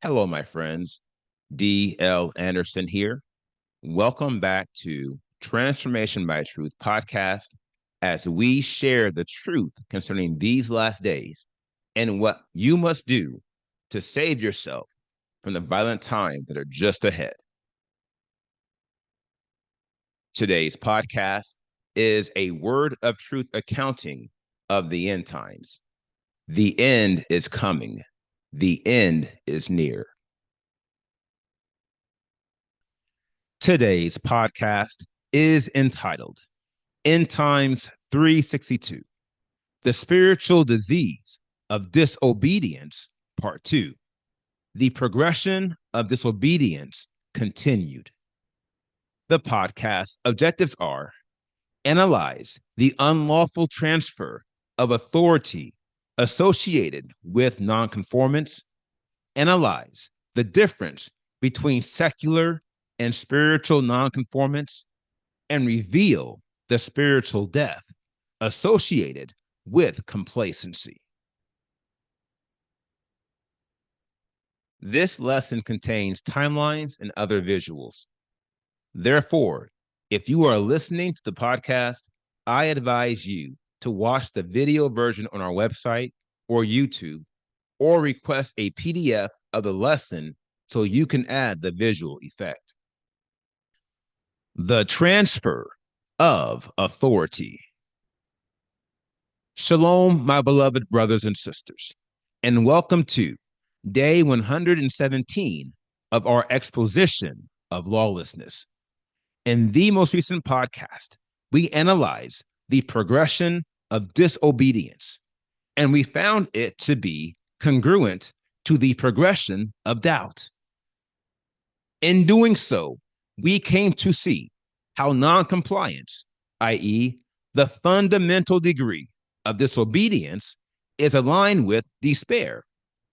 Hello, my friends. D.L. Anderson here. Welcome back to Transformation by Truth podcast as we share the truth concerning these last days and what you must do to save yourself from the violent times that are just ahead. Today's podcast is a word of truth accounting of the end times. The end is coming. The end is near. Today's podcast is entitled End Times 362, The Spiritual Disease of Disobedience, Part 2. The Progression of Disobedience Continued. The podcast objectives are: analyze the unlawful transfer of authority associated with nonconformance, analyze the difference between secular and spiritual nonconformance, and reveal the spiritual death associated with complacency. This lesson contains timelines and other visuals. Therefore, if you are listening to the podcast, I advise you to watch the video version on our website or YouTube, or request a PDF of the lesson so you can add the visual effect. The transfer of authority. Shalom, my beloved brothers and sisters, and welcome to day 117 of our exposition of lawlessness. In the most recent podcast, we analyze the progression of disobedience, and we found it to be congruent to the progression of doubt. In doing so, we came to see how noncompliance, i.e., the fundamental degree of disobedience, is aligned with despair,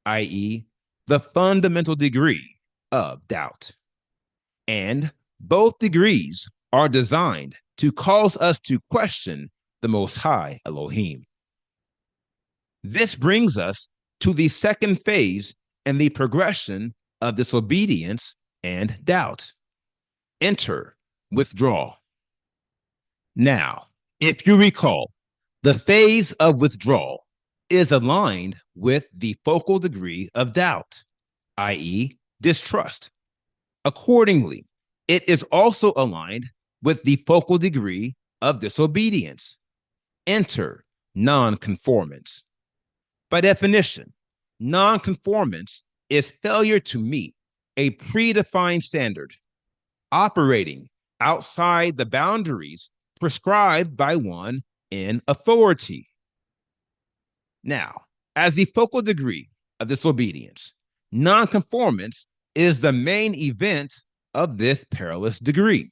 i.e., the fundamental degree of doubt. And both degrees are designed to cause us to question the Most High Elohim. This brings us to the second phase in the progression of disobedience and doubt. Enter withdrawal. Now, if you recall, the phase of withdrawal is aligned with the focal degree of doubt, i.e., distrust. Accordingly, it is also aligned with the focal degree of disobedience. Enter nonconformance. By definition, nonconformance is failure to meet a predefined standard, operating outside the boundaries prescribed by one in authority. Now, as the focal degree of disobedience, nonconformance is the main event of this perilous degree.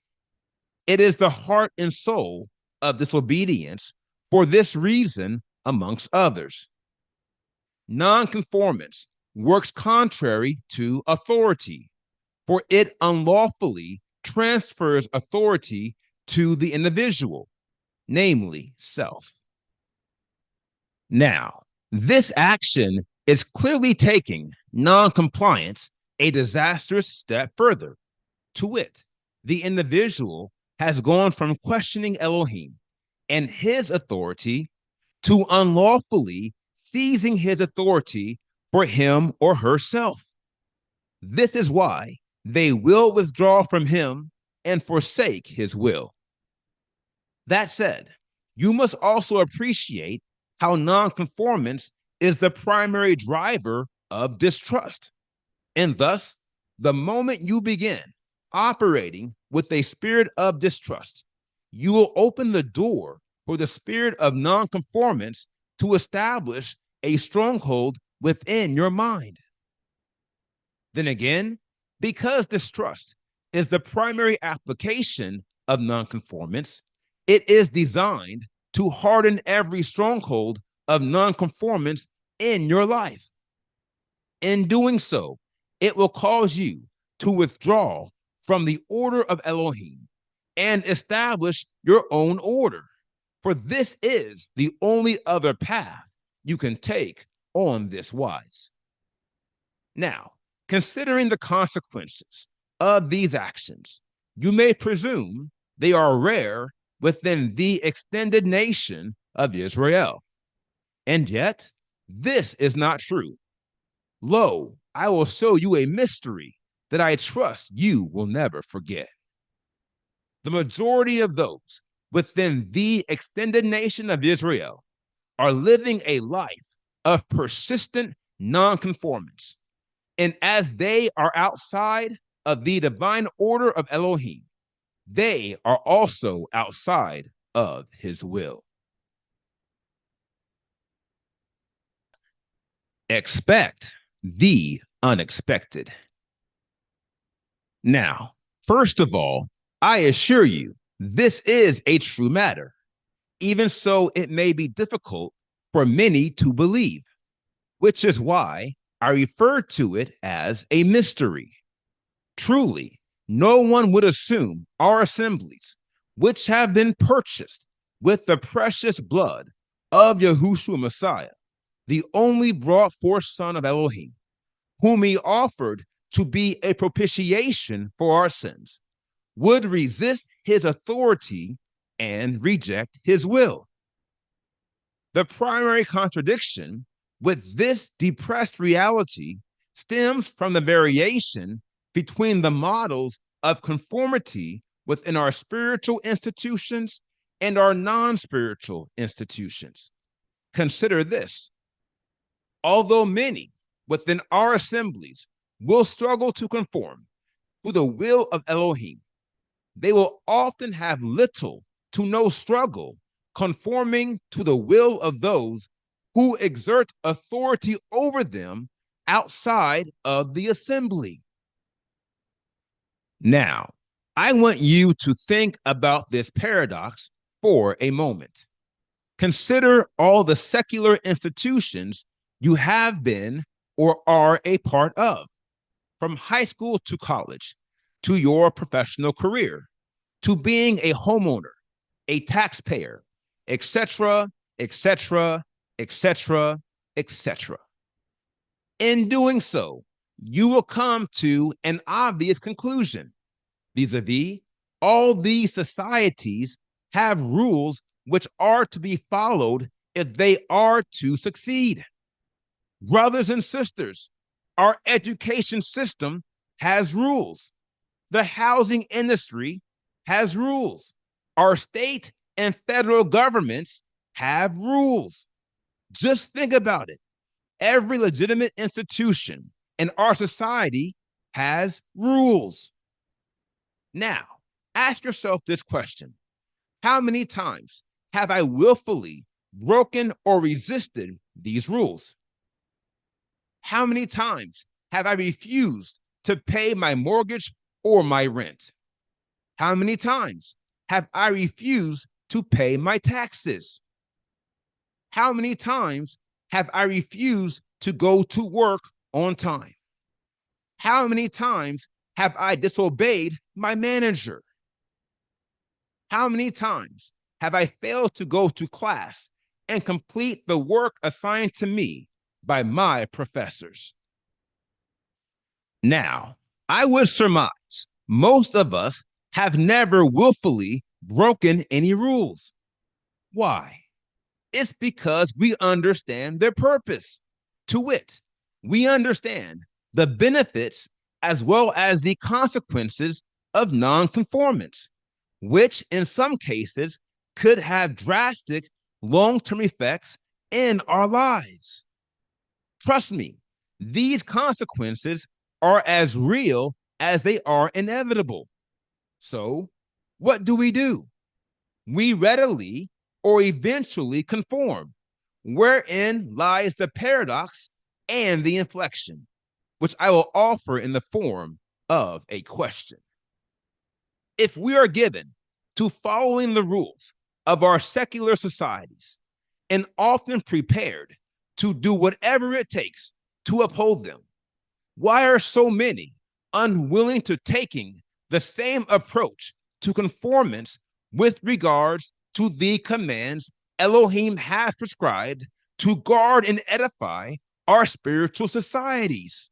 It is the heart and soul of disobedience for this reason, amongst others. Nonconformance works contrary to authority, for it unlawfully transfers authority to the individual, namely self. Now, this action is clearly taking noncompliance a disastrous step further. To wit, the individual has gone from questioning Elohim and his authority to unlawfully seizing his authority for him or herself. This is why they will withdraw from him and forsake his will. That said, you must also appreciate how nonconformance is the primary driver of distrust. And thus, the moment you begin operating with a spirit of distrust, you will open the door for the spirit of nonconformance to establish a stronghold within your mind. Then again, because distrust is the primary application of nonconformance, it is designed to harden every stronghold of nonconformance in your life. In doing so, it will cause you to withdraw from the order of Elohim and establish your own order, for this is the only other path you can take on this wise. Now, Considering the consequences of these actions, you may presume they are rare within the extended nation of Israel. And yet, this is not true. Lo, I will show you a mystery that I trust you will never forget. The majority of those within the extended nation of Israel are living a life of persistent nonconformance. And as they are outside of the divine order of Elohim, they are also outside of his will. Expect the unexpected. Now, first of all, I assure you, this is a true matter. Even so, it may be difficult for many to believe, which is why I refer to it as a mystery. Truly, no one would assume our assemblies, which have been purchased with the precious blood of Yahushua Messiah, the only brought forth Son of Elohim, whom he offered to be a propitiation for our sins, would resist his authority and reject his will. The primary contradiction with this depressed reality stems from the variation between the models of conformity within our spiritual institutions and our non-spiritual institutions. Consider this. Although many within our assemblies will struggle to conform to the will of Elohim, they will often have little to no struggle conforming to the will of those who exert authority over them outside of the assembly. Now, I want you to think about this paradox for a moment. Consider all the secular institutions you have been or are a part of, from high school to college, to your professional career, to being a homeowner, a taxpayer, etc., etc., etc., etc. In doing so, you will come to an obvious conclusion. Vis-a-vis, all these societies have rules which are to be followed if they are to succeed. Brothers and sisters, our education system has rules. The housing industry has rules. Our state and federal governments have rules. Just think about it. Every legitimate institution in our society has rules. Now, ask yourself this question. How many times have I willfully broken or resisted these rules? How many times have I refused to pay my mortgage or my rent? How many times have I refused to pay my taxes? How many times have I refused to go to work on time? How many times have I disobeyed my manager? How many times have I failed to go to class and complete the work assigned to me by my professors? Now, I would surmise most of us have never willfully broken any rules. Why? It's because we understand their purpose. To wit, we understand the benefits as well as the consequences of nonconformance, which in some cases could have drastic long-term effects in our lives. Trust me, these consequences are as real as they are inevitable. So, what do? We readily or eventually conform, wherein lies the paradox and the inflection, which I will offer in the form of a question. If we are given to following the rules of our secular societies and often prepared to do whatever it takes to uphold them, why are so many unwilling to taking the same approach to conformance with regards to the commands Elohim has prescribed to guard and edify our spiritual societies?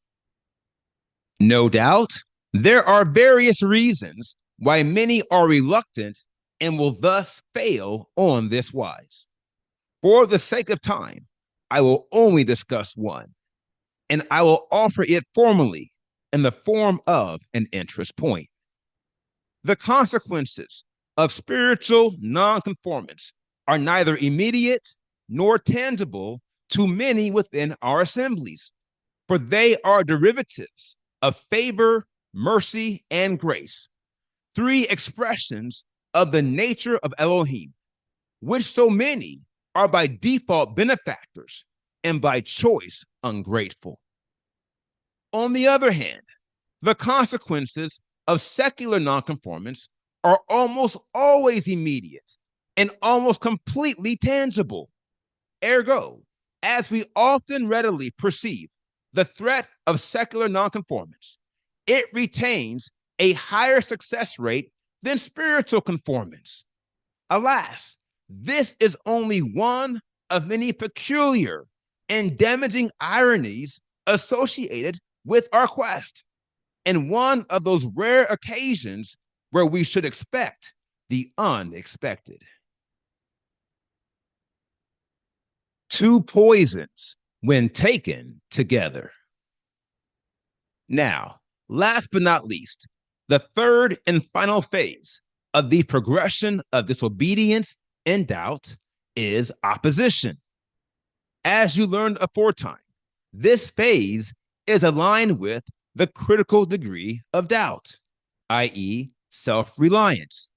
No doubt, there are various reasons why many are reluctant and will thus fail on this wise. For the sake of time, I will only discuss one, and I will offer it formally in the form of an interest point. The consequences of spiritual nonconformance are neither immediate nor tangible to many within our assemblies, for they are derivatives of favor, mercy, and grace, three expressions of the nature of Elohim, which so many are by default benefactors and by choice ungrateful. On the other hand, the consequences of secular nonconformance are almost always immediate and almost completely tangible. Ergo, as we often readily perceive the threat of secular nonconformance, it retains a higher success rate than spiritual conformance. Alas, this is only one of many peculiar and damaging ironies associated with our quest, and one of those rare occasions where we should expect the unexpected. Two poisons when taken together. Now, last but not least, the third and final phase of the progression of disobedience and doubt is opposition. As you learned aforetime, this phase is aligned with the critical degree of doubt, i.e., self-reliance.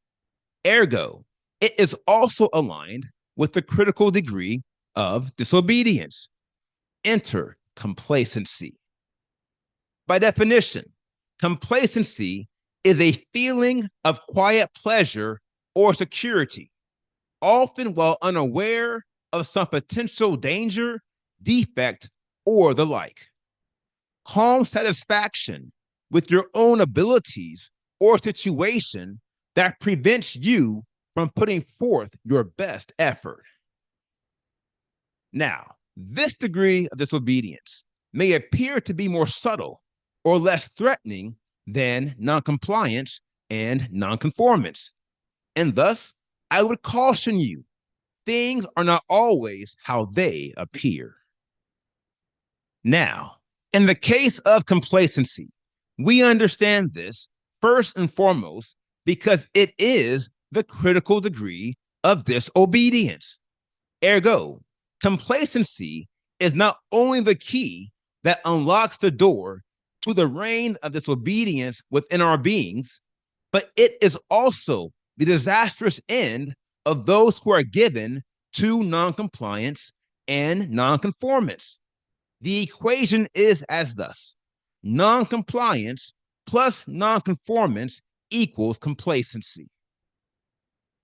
Ergo, it is also aligned with the critical degree of disobedience. Enter complacency. By definition, complacency is a feeling of quiet pleasure or security, often while unaware of some potential danger, defect, or the like. Calm satisfaction with your own abilities or situation that prevents you from putting forth your best effort. Now, this degree of disobedience may appear to be more subtle or less threatening than noncompliance and nonconformance. And thus, I would caution you, things are not always how they appear. Now, in the case of complacency, we understand this first and foremost because it is the critical degree of disobedience. Ergo, complacency is not only the key that unlocks the door to the reign of disobedience within our beings, but it is also the disastrous end of those who are given to noncompliance and nonconformance. The equation is as thus: noncompliance plus nonconformance equals complacency.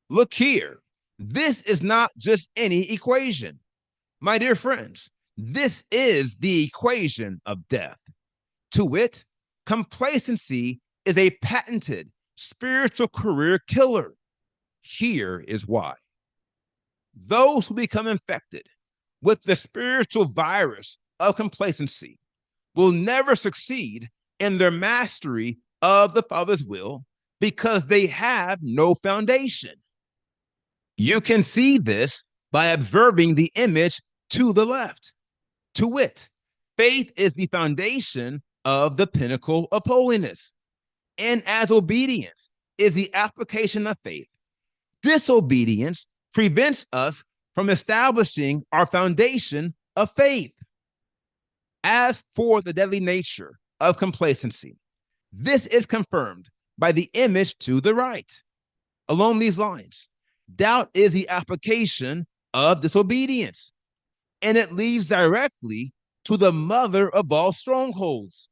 Look here, this is not just any equation. My dear friends, this is the equation of death. To wit, complacency is a patented spiritual career killer. Here is why. Those who become infected with the spiritual virus of complacency will never succeed in their mastery of the Father's will because they have no foundation. You can see this by observing the image to the left. To wit, faith is the foundation of the pinnacle of holiness. And as obedience is the application of faith, disobedience prevents us from establishing our foundation of faith. As for the deadly nature of complacency, this is confirmed by the image to the right. Along these lines, doubt is the application of disobedience, and it leads directly to the mother of all strongholds.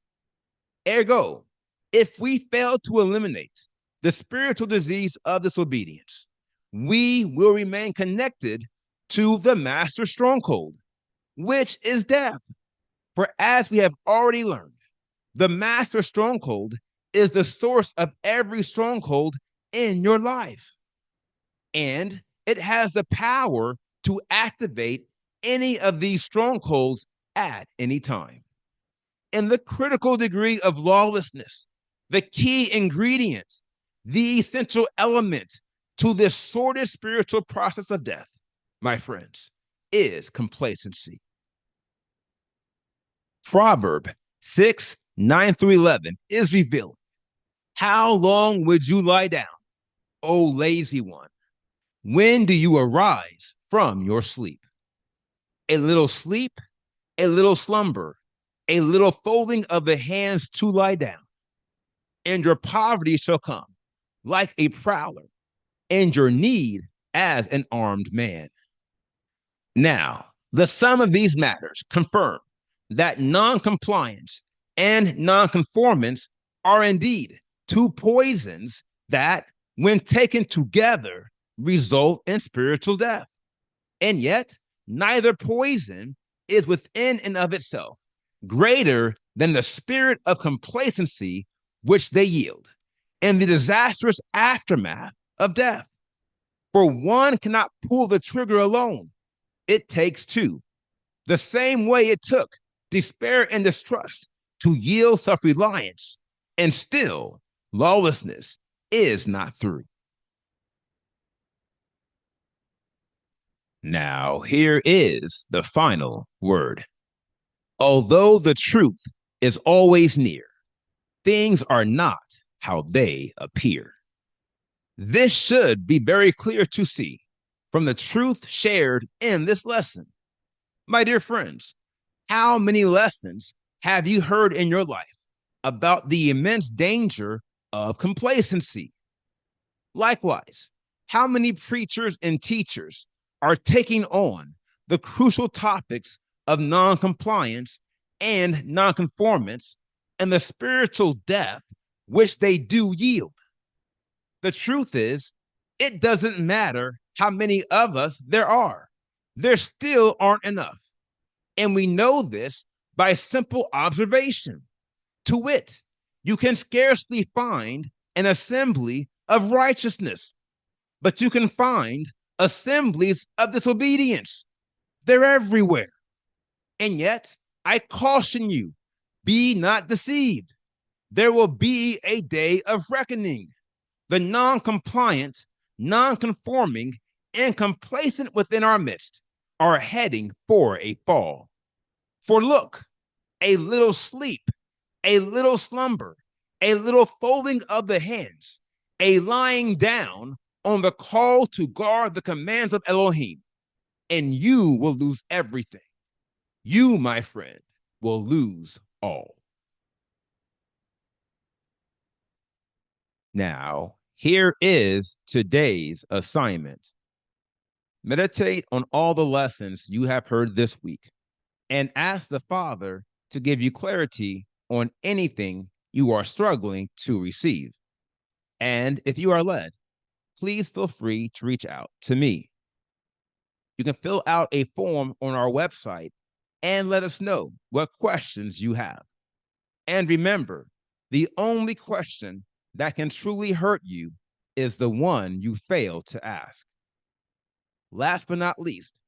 Ergo, if we fail to eliminate the spiritual disease of disobedience, we will remain connected to the master stronghold, which is death. For as we have already learned, the master stronghold is the source of every stronghold in your life. And it has the power to activate any of these strongholds at any time. and the critical degree of lawlessness, the key ingredient, the essential element to this sordid spiritual process of death, my friends, is complacency. Proverb 6:9-11 is revealing. How long would you lie down, O lazy one? When do you arise from your sleep? A little sleep, a little slumber, a little folding of the hands to lie down, and your poverty shall come like a prowler, and your need as an armed man. Now, the sum of these matters confirm that noncompliance and nonconformance are indeed two poisons that, when taken together, result in spiritual death. And yet, neither poison is within and of itself greater than the spirit of complacency which they yield and the disastrous aftermath of death. For one cannot pull the trigger alone. It takes two. The same way it took despair and distrust to yield self-reliance, and still lawlessness is not through. Now, here is the final word. Although the truth is always near, things are not how they appear. This should be very clear to see from the truth shared in this lesson. My dear friends, how many lessons have you heard in your life about the immense danger of complacency? Likewise, how many preachers and teachers are taking on the crucial topics of noncompliance and nonconformance and the spiritual death which they do yield? The truth is, it doesn't matter how many of us there are. There still aren't enough. And we know this by simple observation. To wit, you can scarcely find an assembly of righteousness, but you can find assemblies of disobedience. They're everywhere. And yet, I caution you, be not deceived. There will be a day of reckoning. The non-compliant, non-conforming, and complacent within our midst are heading for a fall. For look, a little sleep, a little slumber, a little folding of the hands, a lying down on the call to guard the commands of Elohim, and you will lose everything. You, my friend, will lose all. Now, here is today's assignment. Meditate on all the lessons you have heard this week and ask the Father to give you clarity on anything you are struggling to receive. And if you are led, please feel free to reach out to me. You can fill out a form on our website and let us know what questions you have. And remember, the only question that can truly hurt you is the one you fail to ask. Last but not least,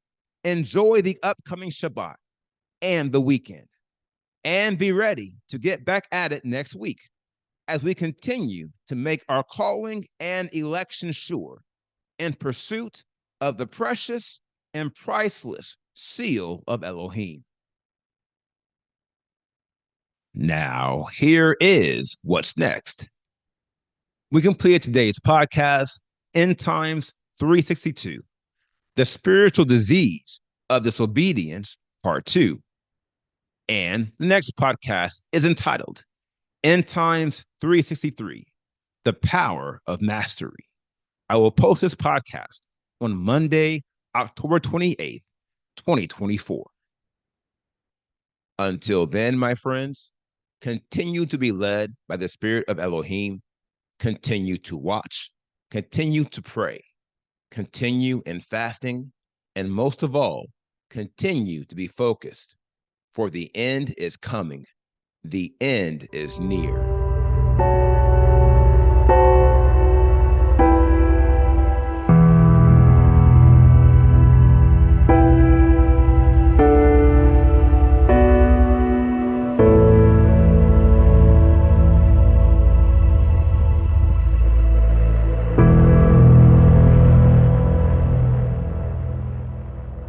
enjoy the upcoming Shabbat and the weekend, and be ready to get back at it next week as we continue to make our calling and election sure in pursuit of the precious and priceless seal of Elohim. Now, here is what's next. We completed today's podcast, End Times 362, The Spiritual Disease of Disobedience, Part 2. And the next podcast is entitled End Times 363, The Power of Mastery. I will post this podcast on Monday, October 28th, 2024. Until then, my friends, continue to be led by the Spirit of Elohim. Continue to watch, continue to pray, continue in fasting, and most of all, continue to be focused, for the end is coming. The end is near.